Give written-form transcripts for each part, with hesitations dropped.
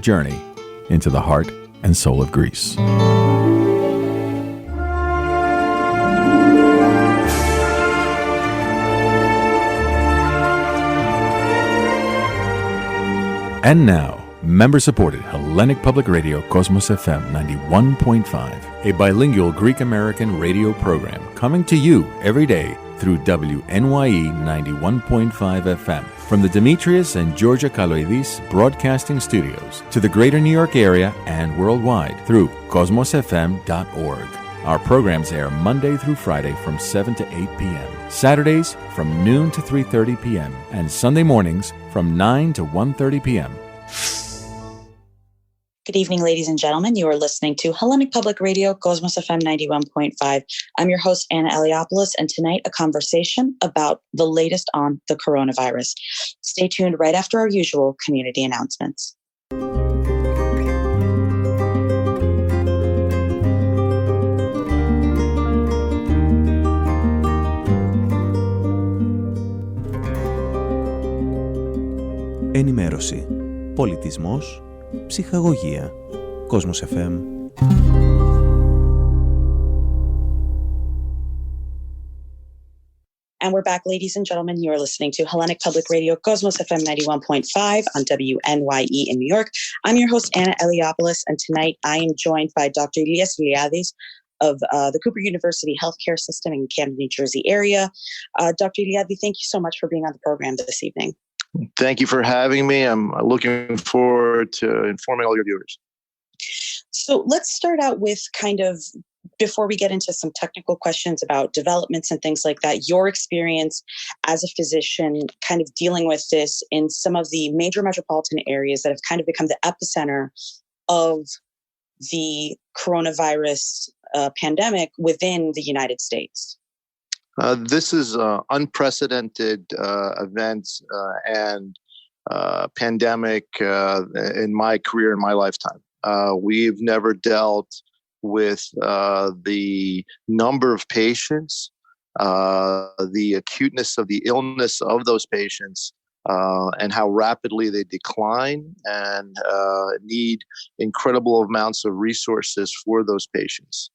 journey into the heart and soul of Greece. And now, member-supported Hellenic Public Radio Cosmos FM 91.5, a bilingual Greek-American radio program coming to you every day through WNYE 91.5 FM from the Demetrius and Georgia Kaloidis Broadcasting Studios to the greater New York area and worldwide through cosmosfm.org. Our programs air Monday through Friday from 7 to 8 p.m., Saturdays from noon to 3:30 p.m., and Sunday mornings from 9 to 1:30 p.m. Good evening, ladies and gentlemen. You are listening to Hellenic Public Radio, Cosmos FM 91.5. I'm your host, Anna Eliopoulos, and tonight a conversation about the latest on the coronavirus. Stay tuned right after our usual community announcements. Ενημέρωση, πολιτισμός, ψυχαγωγία. Cosmos FM. And we're back, ladies and gentlemen. You are listening to Hellenic Public Radio, Cosmos FM 91.5 on WNYE in New York. I'm your host, Anna Eliopoulos, and tonight I am joined by Dr. Elias Iliadis of the Cooper University Healthcare System in Camden, New Jersey area. Dr. Iliadis, thank you so much for being on the program this evening. Thank you for having me. I'm looking forward to informing all your viewers. So let's start out with kind of, before we get into some technical questions about developments and things like that, your experience as a physician kind of dealing with this in some of the major metropolitan areas that have kind of become the epicenter of the coronavirus pandemic within the United States. This is unprecedented events and pandemic in my career, in my lifetime. We've never dealt with the number of patients, the acuteness of the illness of those patients, and how rapidly they decline and need incredible amounts of resources for those patients.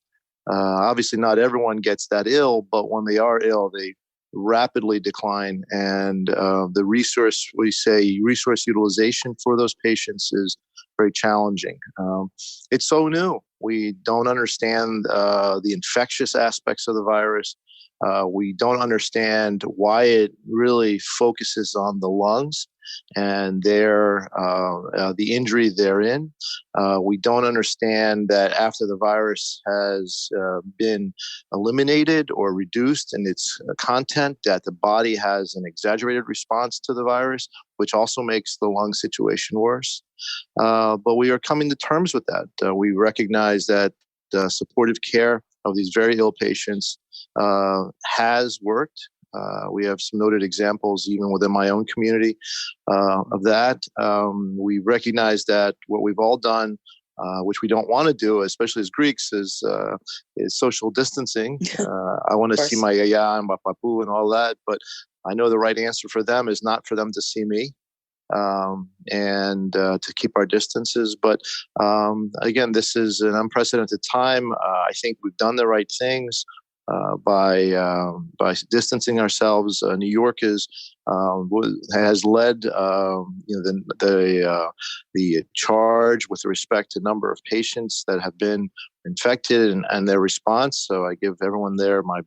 Obviously, not everyone gets that ill, but when they are ill, they rapidly decline. And the resource utilization for those patients is very challenging. It's so new. We don't understand the infectious aspects of the virus. We don't understand why it really focuses on the lungs and the injury therein. We don't understand that after the virus has been eliminated or reduced in its content, that the body has an exaggerated response to the virus, which also makes the lung situation worse. But we are coming to terms with that. We recognize that supportive care of these very ill patients has worked. We have some noted examples even within my own community of that. We recognize that what we've all done, which we don't want to do, especially as Greeks, is social distancing. I want to see my yaya and my papu and all that, but I know the right answer for them is not for them to see me. And to keep our distances. But again, this is an unprecedented time. I think we've done the right things by distancing ourselves. New York has led the charge with respect to number of patients that have been infected and their response. So I give everyone there my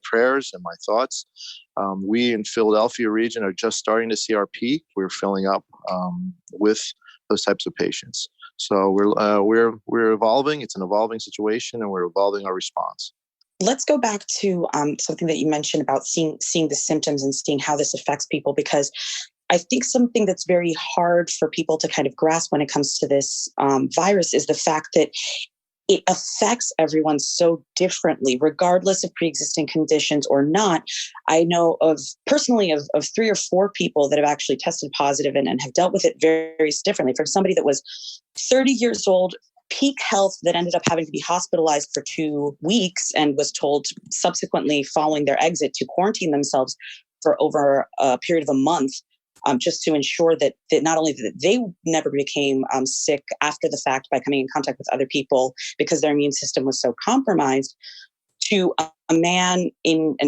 prayers and my thoughts. We in Philadelphia region are just starting to see our peak. We're filling up with those types of patients. So we're evolving. It's an evolving situation, and we're evolving our response. Let's go back to something that you mentioned about seeing the symptoms and seeing how this affects people, because I think something that's very hard for people to kind of grasp when it comes to this virus is the fact that it affects everyone so differently, regardless of pre-existing conditions or not. I know personally of 3 or 4 people that have actually tested positive and have dealt with it very, very differently. For somebody that was 30 years old, peak health, that ended up having to be hospitalized for 2 weeks and was told subsequently following their exit to quarantine themselves for over a period of a month. just to ensure that not only that they never became sick after the fact by coming in contact with other people because their immune system was so compromised, to an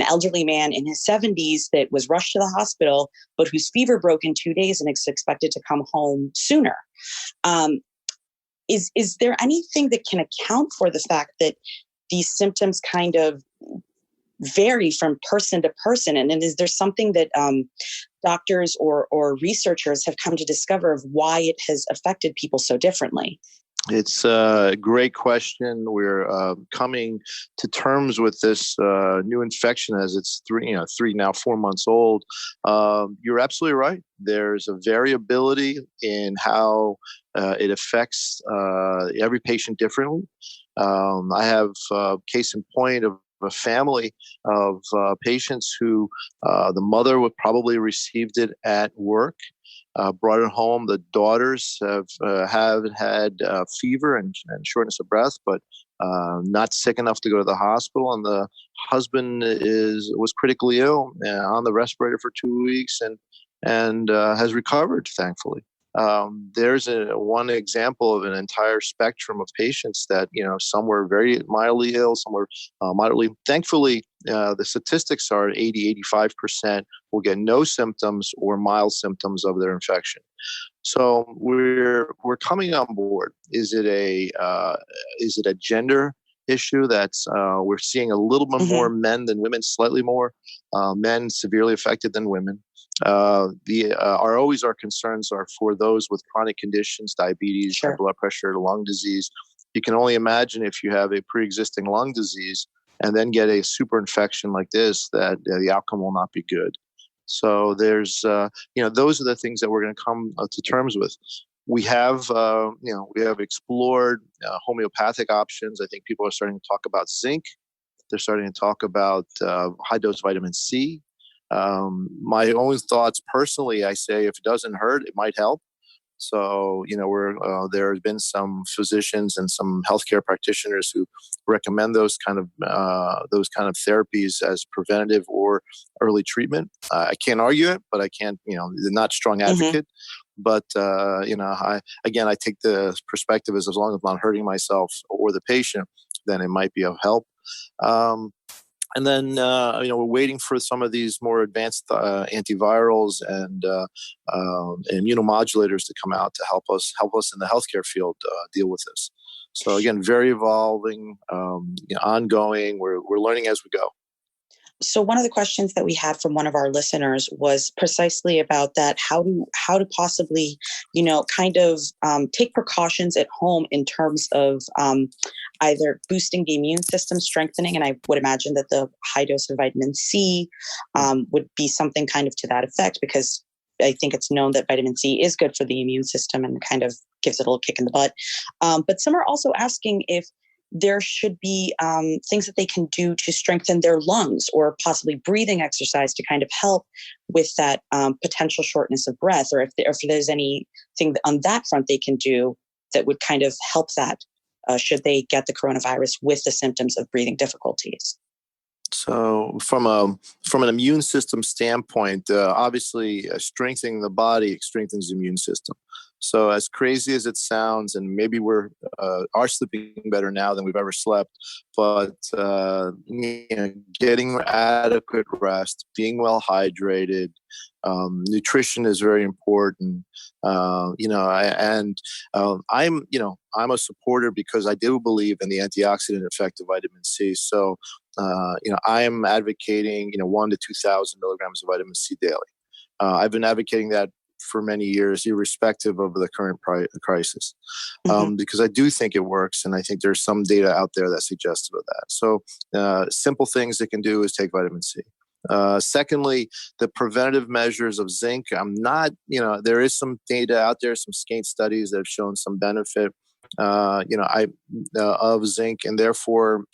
elderly man in his 70s that was rushed to the hospital, but whose fever broke in 2 days and is expected to come home sooner. Is there anything that can account for the fact that these symptoms kind of vary from person to person? And is there something that doctors or researchers have come to discover of why it has affected people so differently? It's a great question. We're coming to terms with this new infection as it's 4 months old. You're absolutely right. There's a variability in how it affects every patient differently. I have a case in point of a family of patients who the mother would probably received it at work. Brought it home. The daughters have had fever and shortness of breath, but not sick enough to go to the hospital. And the husband was critically ill on the respirator for 2 weeks and has recovered, thankfully. There's one example of an entire spectrum of patients that, some were very mildly ill, some were moderately. Thankfully, the statistics are 80-85% will get no symptoms or mild symptoms of their infection. So we're coming on board. Is it a gender issue that's we're seeing a little bit more men than women, slightly more men severely affected than women. Our concerns are for those with chronic conditions, diabetes, high blood pressure, lung disease. You can only imagine if you have a pre-existing lung disease and then get a super infection like this, that the outcome will not be good. So there's, those are the things that we're going to come to terms with. We have explored homeopathic options. I think people are starting to talk about zinc. They're starting to talk about high dose vitamin C. My own thoughts personally, I say if it doesn't hurt, it might help. So, there have been some physicians and some healthcare practitioners who recommend those kind of therapies as preventative or early treatment. I can't argue it, but I can't, they're not strong advocate. But, I take the perspective as long as I'm not hurting myself or the patient, then it might be of help. And then, we're waiting for some of these more advanced antivirals and immunomodulators to come out to help us in the healthcare field deal with this. So again, very evolving, ongoing. We're learning as we go. So one of the questions that we had from one of our listeners was precisely about that, how to possibly, take precautions at home in terms of either boosting the immune system, strengthening, and I would imagine that the high dose of vitamin C would be something kind of to that effect, because I think it's known that vitamin C is good for the immune system and kind of gives it a little kick in the butt. But some are also asking if there should be things that they can do to strengthen their lungs, or possibly breathing exercise to kind of help with that potential shortness of breath, or if there's anything on that front they can do that would kind of help that should they get the coronavirus with the symptoms of breathing difficulties. So from an immune system standpoint, obviously strengthening the body strengthens the immune system. So as crazy as it sounds, and maybe we're are sleeping better now than we've ever slept, but getting adequate rest, being well hydrated, nutrition is very important. I'm a supporter because I do believe in the antioxidant effect of vitamin C. So I am advocating 1,000 to 2,000 milligrams of vitamin C daily. I've been advocating that for many years, irrespective of the current crisis, because I do think it works, and I think there's some data out there that suggests about that. So simple things they can do is take vitamin C. Secondly, the preventative measures of zinc. There is some data out there, some scant studies that have shown some benefit, of zinc, and therefore,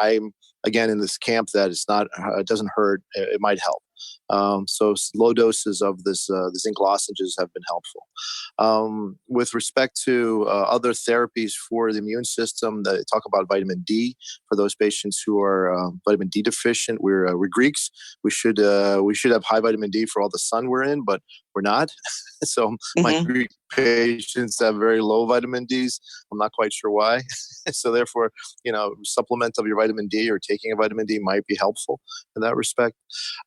I'm again in this camp that it doesn't hurt, it might help. So low doses of the zinc lozenges have been helpful. With respect to other therapies for the immune system, they talk about vitamin D for those patients who are vitamin D deficient. We're Greeks. We should have high vitamin D for all the sun we're in, but we're not. So my Greek patients have very low vitamin Ds. I'm not quite sure why. So therefore, supplement of your vitamin D or taking a vitamin D might be helpful in that respect.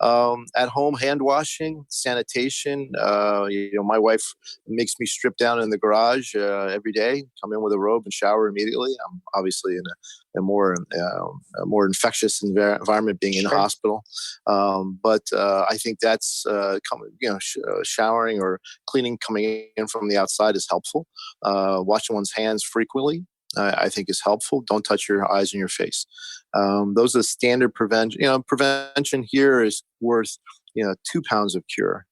At home, hand washing, sanitation. My wife makes me strip down in the garage every day, come in with a robe and shower immediately. I'm obviously in a more infectious environment being in a hospital. But I think that's showering or cleaning coming in from the outside is helpful. Washing one's hands frequently, I think is helpful. Don't touch your eyes and your face. Those are the standard prevention. Prevention here is worth 2 pounds of cure.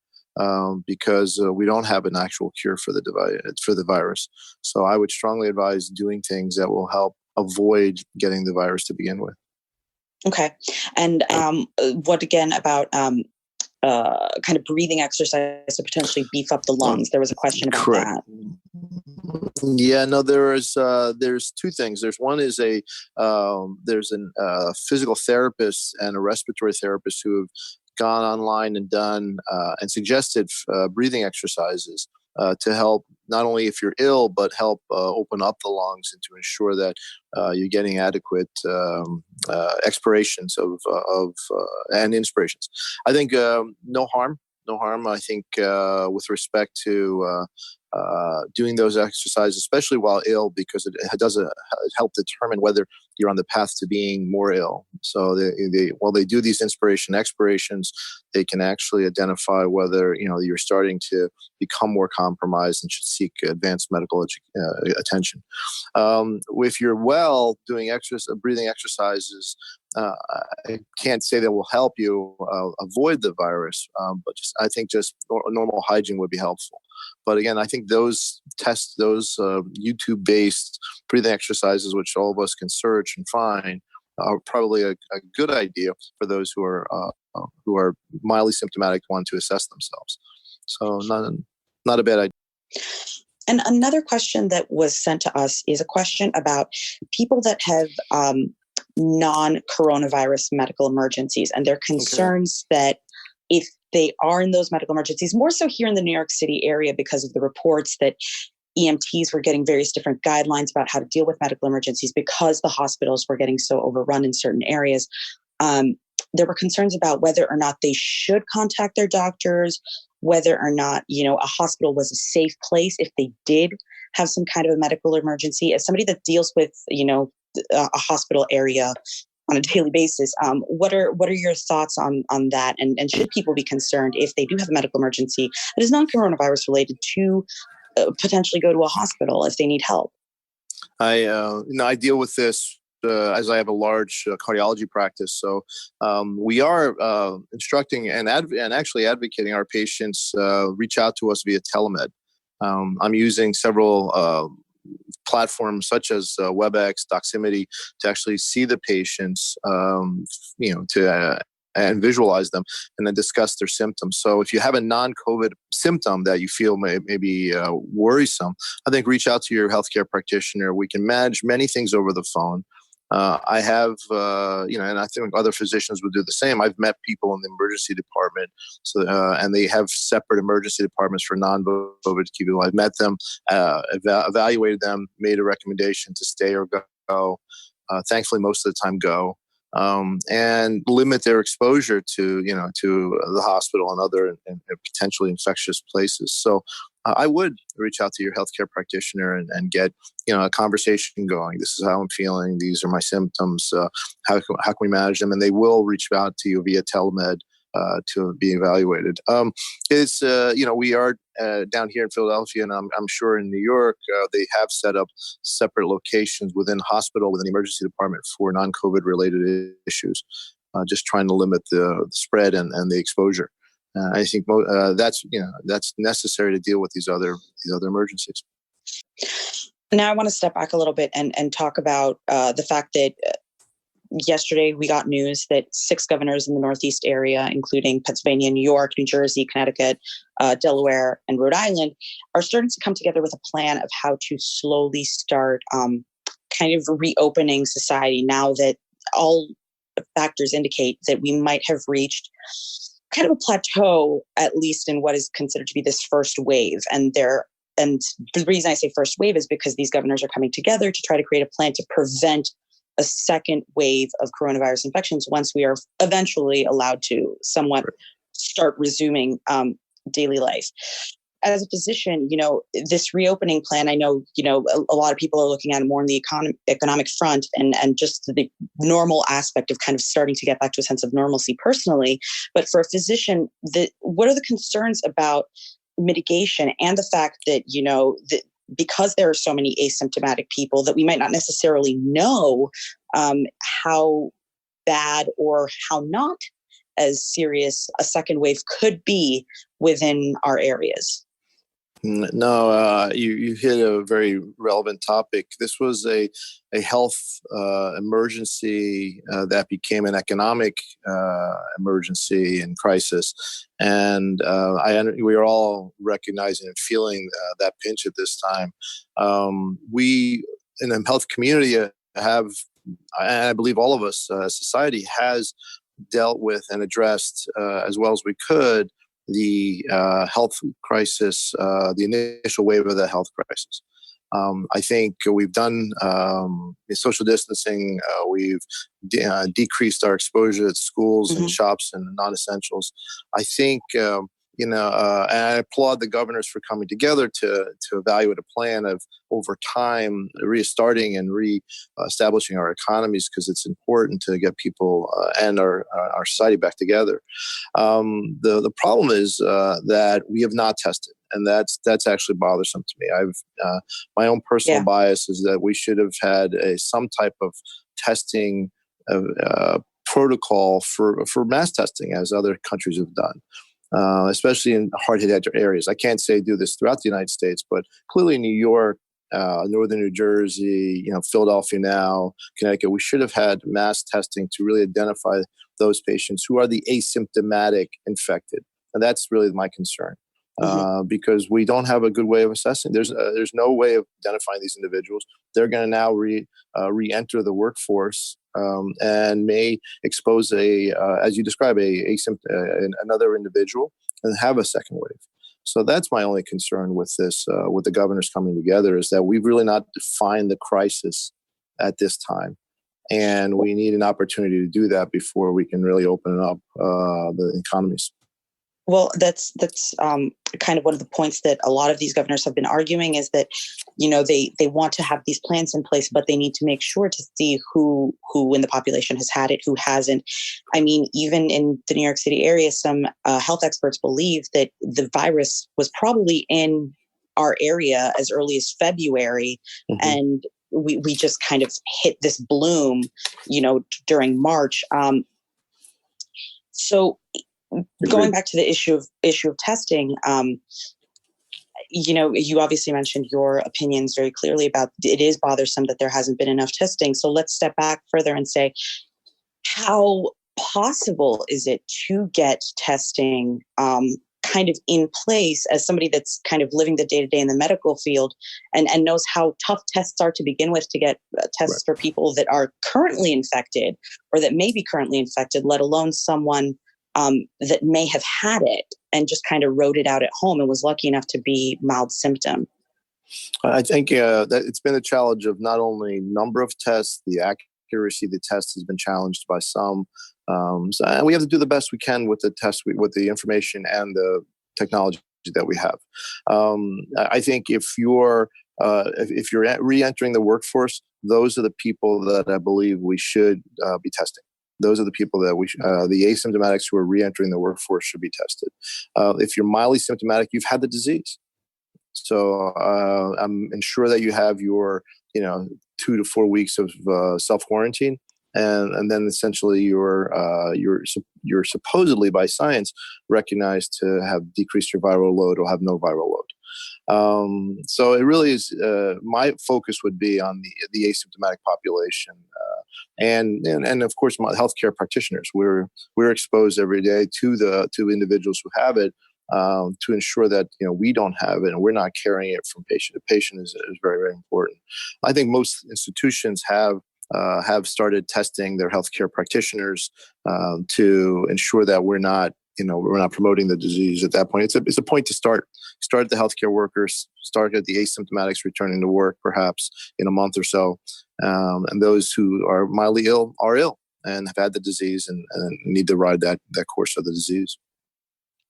Because we don't have an actual cure for the virus. So I would strongly advise doing things that will help avoid getting the virus to begin with. Okay. And what again about kind of breathing exercise to potentially beef up the lungs? There was a question about that. Yeah, no, there's 2 things. There's one is there's a physical therapist and a respiratory therapist who have gone online and done and suggested breathing exercises to help not only if you're ill, but help open up the lungs and to ensure that you're getting adequate expirations and inspirations. I think no harm. I think with respect to doing those exercises, especially while ill, because it does help determine whether you're on the path to being more ill. So while they do these inspiration expirations, they can actually identify whether you're starting to become more compromised and should seek advanced medical attention. If you're well, doing breathing exercises, I can't say that will help you avoid the virus, but I think normal hygiene would be helpful. But again, I think those YouTube-based breathing exercises, which all of us can search and find, are probably a good idea for those who are mildly symptomatic, want to assess themselves. So not a bad idea. And another question that was sent to us is a question about people that have non-coronavirus medical emergencies and their concerns that if they are in those medical emergencies, more so here in the New York City area because of the reports that EMTs were getting various different guidelines about how to deal with medical emergencies because the hospitals were getting so overrun in certain areas. There were concerns about whether or not they should contact their doctors, whether or not, a hospital was a safe place if they did have some kind of a medical emergency. As somebody that deals with, a hospital area on a daily basis, what are your thoughts on that? And should people be concerned if they do have a medical emergency that is non-coronavirus related to potentially go to a hospital if they need help? I deal with this as I have a large cardiology practice. So we are instructing and actually advocating our patients reach out to us via telemed. I'm using several platforms such as WebEx, Doximity to actually see the patients, and visualize them and then discuss their symptoms. So if you have a non-COVID symptom that you feel may be worrisome, I think reach out to your healthcare practitioner. We can manage many things over the phone. I have, and I think other physicians would do the same. I've met people in the emergency department, and they have separate emergency departments for non-COVID people. I've met them, evaluated them, made a recommendation to stay or go. Thankfully, most of the time go, and limit their exposure to the hospital and other and potentially infectious places. So I would reach out to your healthcare practitioner and get a conversation going. This is how I'm feeling. These are my symptoms. How can we manage them? And they will reach out to you via telemed to be evaluated. We are down here in Philadelphia, and I'm sure in New York they have set up separate locations within the emergency department for non-COVID related issues, just trying to limit the spread and the exposure. I think that's necessary to deal with these other emergencies. Now I want to step back a little bit and talk about the fact that yesterday we got news that 6 governors in the Northeast area, including Pennsylvania, New York, New Jersey, Connecticut, Delaware, and Rhode Island, are starting to come together with a plan of how to slowly start kind of reopening society now that all factors indicate that we might have reached kind of a plateau, at least in what is considered to be this first wave. And the reason I say first wave is because these governors are coming together to try to create a plan to prevent a second wave of coronavirus infections once we are eventually allowed to somewhat start resuming daily life. As a physician, this reopening plan, I know, a lot of people are looking at it more on the economic front and just the normal aspect of kind of starting to get back to a sense of normalcy personally. But for a physician, what are the concerns about mitigation and the fact that, that because there are so many asymptomatic people that we might not necessarily know how bad or how not as serious a second wave could be within our areas? No, you hit a very relevant topic. This was a health emergency that became an economic emergency and crisis, and we are all recognizing and feeling that pinch at this time. We in the health community have, and I believe all of us, society has dealt with and addressed as well as we could the health crisis, the initial wave of the health crisis. I think we've done social distancing. We've decreased our exposure at schools and shops and non-essentials. I think, and I applaud the governors for coming together to evaluate a plan of over time restarting and re-establishing our economies, because it's important to get people and our society back together. The problem is that we have not tested, and that's actually bothersome to me. My own personal bias is that we should have had some type of testing protocol for mass testing, as other countries have done. Especially in hard-hit areas. I can't say do this throughout the United States, but clearly New York, northern New Jersey, Philadelphia now, Connecticut, we should have had mass testing to really identify those patients who are the asymptomatic infected. And that's really my concern. Because we don't have a good way of assessing. There's no way of identifying these individuals. They're going to now re-enter the workforce and may expose as you describe, another individual and have a second wave. So that's my only concern with this, with the governors coming together, is that we've really not defined the crisis at this time. And we need an opportunity to do that before we can really open up the economies. Well, that's kind of one of the points that a lot of these governors have been arguing, is that, they want to have these plans in place, but they need to make sure to see who in the population has had it, who hasn't. I mean, even in the New York City area, some health experts believe that the virus was probably in our area as early as February. And we just kind of hit this bloom, during March. So going back to the issue of testing, you obviously mentioned your opinions very clearly about it is bothersome that there hasn't been enough testing. So let's step back further and say, how possible is it to get testing kind of in place, as somebody that's kind of living the day-to-day in the medical field and knows how tough tests are to begin with, to get tests for people that are currently infected or that may be currently infected, let alone someone that may have had it and just kind of wrote it out at home and was lucky enough to be mild symptom? I think that it's been a challenge of not only number of tests, the accuracy of the test has been challenged by some. So we have to do the best we can with the test, with the information and the technology that we have. I think if you're re-entering the workforce, those are the people that I believe we should be testing. Those are the people that the asymptomatics who are re-entering the workforce should be tested. If you're mildly symptomatic, you've had the disease. So I'm sure that you have your, 2 to 4 weeks of self-quarantine. And then essentially you're supposedly by science recognized to have decreased your viral load or have no viral load. So it really is, my focus would be on the asymptomatic population. and of course, my healthcare practitioners. We're exposed every day to individuals who have it. To ensure that we don't have it and we're not carrying it from patient to patient is very, very important. I think most institutions have started testing their healthcare practitioners to ensure that we're not promoting the disease at that point. It's a point to start at the healthcare workers, start at the asymptomatics returning to work perhaps in a month or so, and those who are mildly ill are ill and have had the disease and need to ride that course of the disease.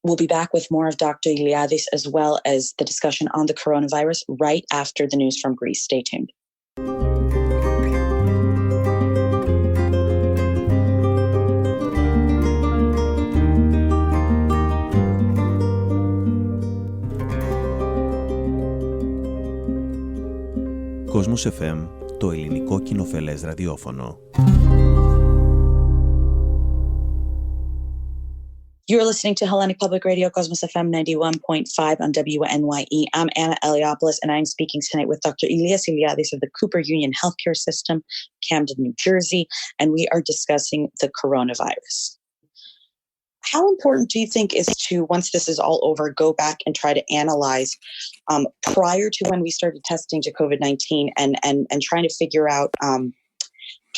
We'll be back with more of Dr. Iliadis as well as the discussion on the coronavirus right after the news from Greece. Stay tuned. Κόσμος FM, το ελληνικό κοινοφελές ραδιόφωνο. You're listening to Hellenic Public Radio, Cosmos FM 91.5 on WNYE. I'm Anna Eliopoulos, and I'm speaking tonight with Dr. Elias Iliadis of the Cooper Union Healthcare System, Camden, New Jersey, and we are discussing the coronavirus. How important do you think is to, once this is all over, go back and try to analyze prior to when we started testing to COVID-19 and trying to figure out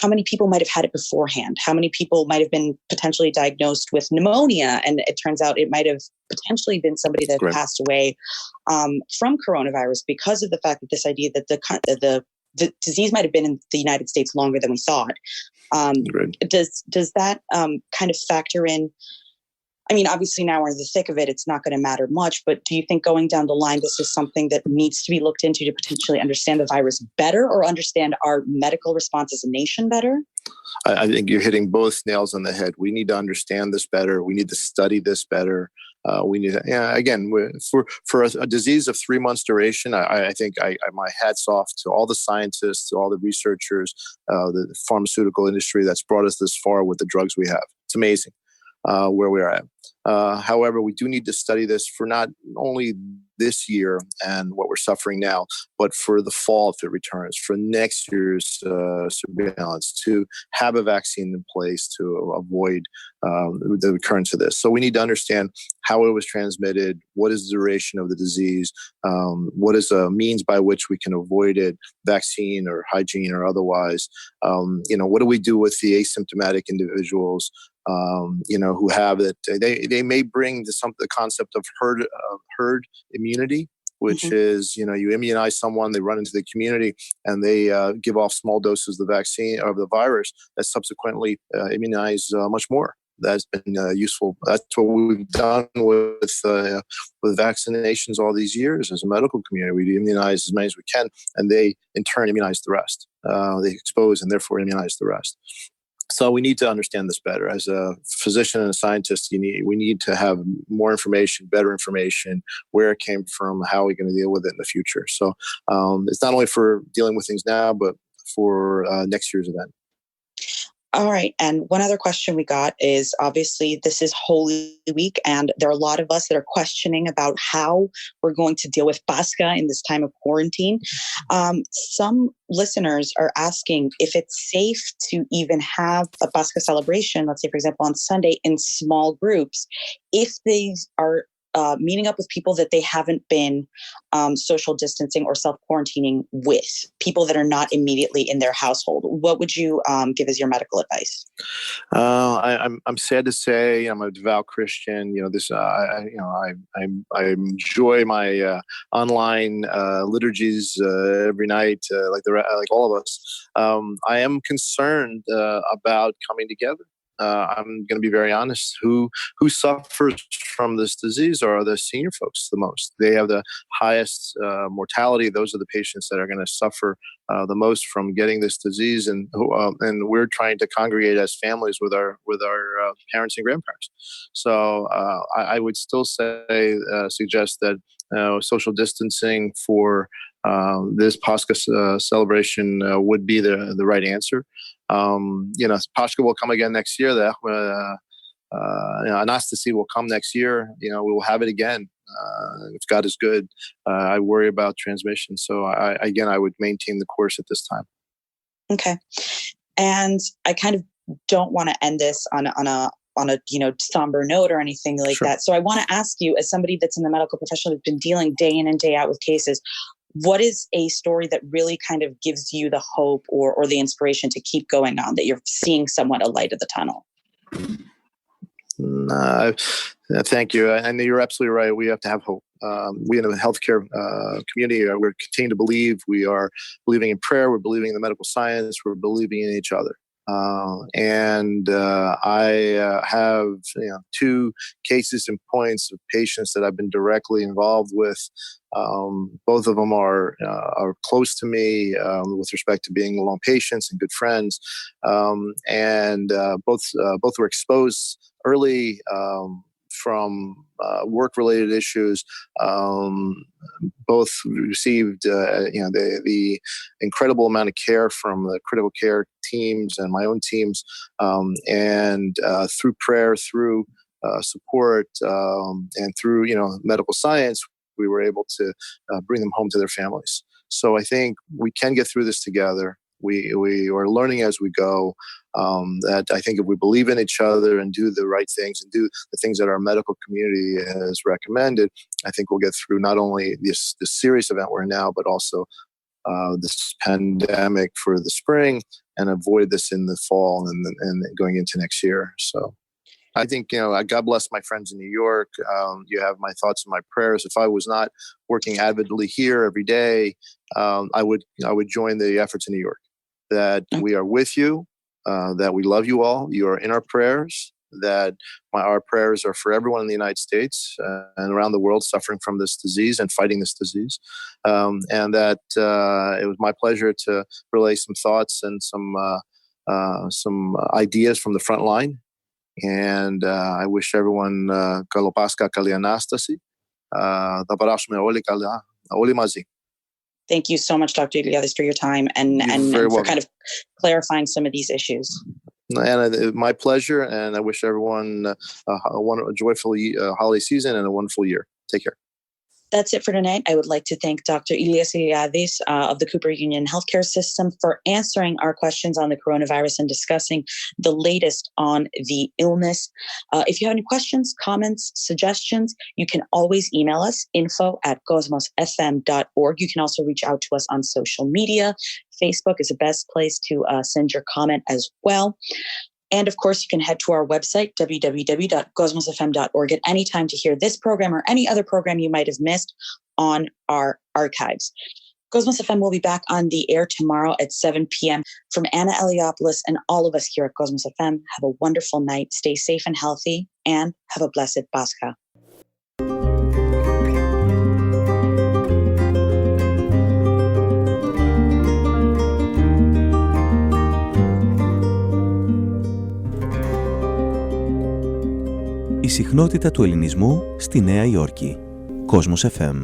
how many people might have had it beforehand? How many people might have been potentially diagnosed with pneumonia? And it turns out it might have potentially been somebody that passed away from coronavirus because of the fact that this idea that the disease might have been in the United States longer than we thought. Does that kind of factor in? I mean, obviously now we're in the thick of it, it's not going to matter much, but do you think going down the line, this is something that needs to be looked into to potentially understand the virus better or understand our medical response as a nation better? I think you're hitting both nails on the head. We need to understand this better. We need to study this better. We need to, again, for a disease of 3 months duration, I think my hat's off to all the scientists, to all the researchers, the pharmaceutical industry that's brought us this far with the drugs we have. It's amazing. Where we are at. However, we do need to study this for not only this year and what we're suffering now, but for the fall if it returns, for next year's surveillance, to have a vaccine in place to avoid the recurrence of this. So we need to understand how it was transmitted, what is the duration of the disease, what is a means by which we can avoid it, vaccine or hygiene or otherwise. What do we do with the asymptomatic individuals who have it? They may bring the concept of herd immunity, which is, you immunize someone, they run into the community, and they give off small doses of the vaccine of the virus that subsequently immunize much more. That's been useful. That's what we've done with vaccinations all these years as a medical community. We immunize as many as we can, and they in turn immunize the rest. They expose and therefore immunize the rest. So we need to understand this better. As a physician and a scientist, we need to have more information, better information, where it came from, how we're going to deal with it in the future. So it's not only for dealing with things now, but for next year's event. All right. And one other question we got is, obviously, this is Holy Week, and there are a lot of us that are questioning about how we're going to deal with Pascha in this time of quarantine. Some listeners are asking if it's safe to even have a Pascha celebration, let's say, for example, on Sunday, in small groups, if they are meeting up with people that they haven't been social distancing or self-quarantining with, people that are not immediately in their household. What would you give as your medical advice? I'm sad to say I'm a devout Christian. I enjoy my online liturgies every night, like all of us. I am concerned about coming together. I'm going to be very honest. Who suffers from this disease are the senior folks the most. They have the highest mortality. Those are the patients that are going to suffer the most from getting this disease, and we're trying to congregate as families with our parents and grandparents. So I would still suggest that social distancing for this Pascha celebration would be the right answer. Pascha will come again next year. Anastasi will come next year. We will have it again. If God is good, I worry about transmission. So I would maintain the course at this time. Okay. And I kind of don't want to end this on a somber note or anything like Sure. that. So I want to ask you, as somebody that's in the medical profession that's been dealing day in and day out with cases, what is a story that really kind of gives you the hope or the inspiration to keep going on, that you're seeing somewhat a light at the tunnel? Thank you. And you're absolutely right. We have to have hope. We in the healthcare community, we're continuing to believe. We are believing in prayer. We're believing in the medical science. We're believing in each other. I have 2 cases and points of patients that I've been directly involved with. Both of them are close to me with respect to being long patients and good friends, and both were exposed early from work-related issues. Both received the incredible amount of care from the critical care teams and my own teams, and through prayer, through support, and through medical science, we were able to bring them home to their families. So I think we can get through this together. We are learning as we go. That I think if we believe in each other and do the right things and do the things that our medical community has recommended, I think we'll get through not only this serious event we're in now, but also this pandemic for the spring, and avoid this in the fall and going into next year. So I think, God bless my friends in New York. You have my thoughts and my prayers. If I was not working avidly here every day, I would join the efforts in New York. That we are with you, that we love you all. You are in our prayers. That our prayers are for everyone in the United States and around the world suffering from this disease and fighting this disease. And that it was my pleasure to relay some thoughts and some ideas from the front line. And I wish everyone Kalopascha Kalianastasi. Θα περάσουμε όλοι μαζί. Thank you so much, Dr. Iliadis, for your time and for kind of clarifying some of these issues. And my pleasure. And I wish everyone a joyful holiday season and a wonderful year. Take care. That's it for tonight. I would like to thank Dr. Elias Iliadis of the Cooper Union Healthcare System for answering our questions on the coronavirus and discussing the latest on the illness. If you have any questions, comments, suggestions, you can always email us, info@cosmosfm.org. You can also reach out to us on social media. Facebook is the best place to send your comment as well. And of course, you can head to our website, www.cosmosfm.org, at any time to hear this program or any other program you might have missed on our archives. Cosmos FM will be back on the air tomorrow at 7 p.m. From Anna Eliopoulos and all of us here at Cosmos FM, have a wonderful night, stay safe and healthy, and have a blessed Pascha. Η συχνότητα του ελληνισμού στη Νέα Υόρκη. Cosmos FM.